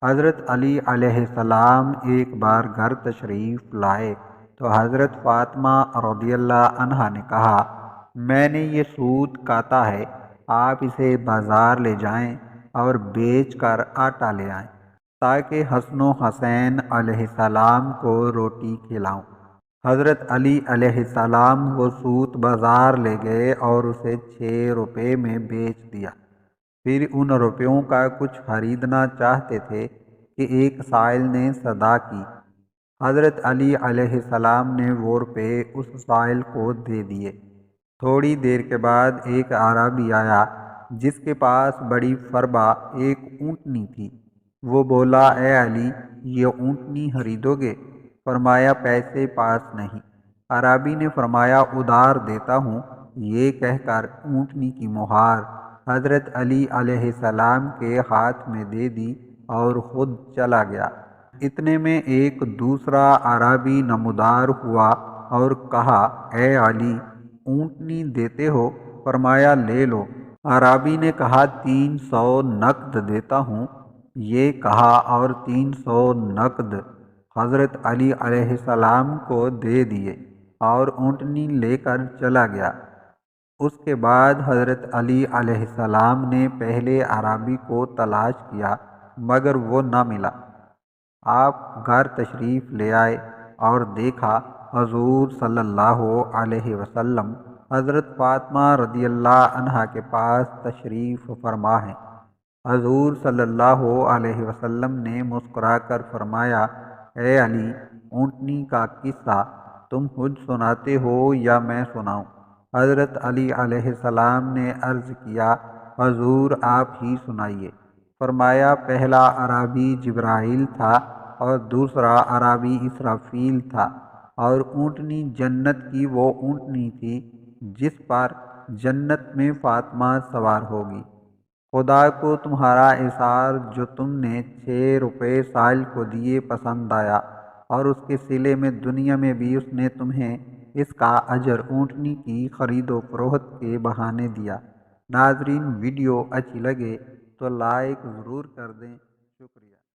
حضرت علی علیہ السلام ایک بار گھر تشریف لائے تو حضرت فاطمہ رضی اللہ عنہا نے کہا، میں نے یہ سوت کاتا ہے، آپ اسے بازار لے جائیں اور بیچ کر آٹا لے آئیں تاکہ حسن و حسین علیہ السلام کو روٹی کھلاؤں۔ حضرت علی علیہ السلام وہ سوت بازار لے گئے اور اسے 6 روپے میں بیچ دیا۔ پھر ان روپیوں کا کچھ خریدنا چاہتے تھے کہ ایک سائل نے صدا کی۔ حضرت علی علیہ السلام نے وہ روپے اس سائل کو دے دیے۔ تھوڑی دیر کے بعد ایک اعرابی آیا جس کے پاس بڑی فربا ایک اونٹنی تھی۔ وہ بولا، اے علی، یہ اونٹنی خریدو گے؟ فرمایا، پیسے پاس نہیں۔ اعرابی نے فرمایا، ادھار دیتا ہوں۔ یہ کہہ کر اونٹنی کی مہار حضرت علی علیہ السلام کے ہاتھ میں دے دی اور خود چلا گیا۔ اتنے میں ایک دوسرا اعرابی نمودار ہوا اور کہا، اے علی، اونٹنی دیتے ہو؟ فرمایا، لے لو۔ اعرابی نے کہا، 300 نقد دیتا ہوں۔ یہ کہا اور 300 نقد حضرت علی علیہ السلام کو دے دیے اور اونٹنی لے کر چلا گیا۔ اس کے بعد حضرت علی علیہ السلام نے پہلے اعرابی کو تلاش کیا مگر وہ نہ ملا۔ آپ گھر تشریف لے آئے اور دیکھا حضور صلی اللہ علیہ وسلم حضرت فاطمہ رضی اللہ عنہا کے پاس تشریف فرما ہیں۔ حضور صلی اللہ علیہ وسلم نے مسکرا کر فرمایا، اے علی، اونٹنی کا قصہ تم خود سناتے ہو یا میں سناؤں؟ حضرت علی علیہ السلام نے عرض کیا، حضور آپ ہی سنائیے۔ فرمایا، پہلا اعرابی جبرائیل تھا اور دوسرا اعرابی اسرافیل تھا، اور اونٹنی جنت کی وہ اونٹنی تھی جس پر جنت میں فاطمہ سوار ہوگی۔ خدا کو تمہارا اثار جو تم نے 6 روپے سائل کو دیے پسند آیا، اور اس کے صلے میں دنیا میں بھی اس نے تمہیں اس کا اجر اونٹنی کی خرید و فروخت کے بہانے دیا۔ ناظرین، ویڈیو اچھی لگے تو لائک ضرور کر دیں۔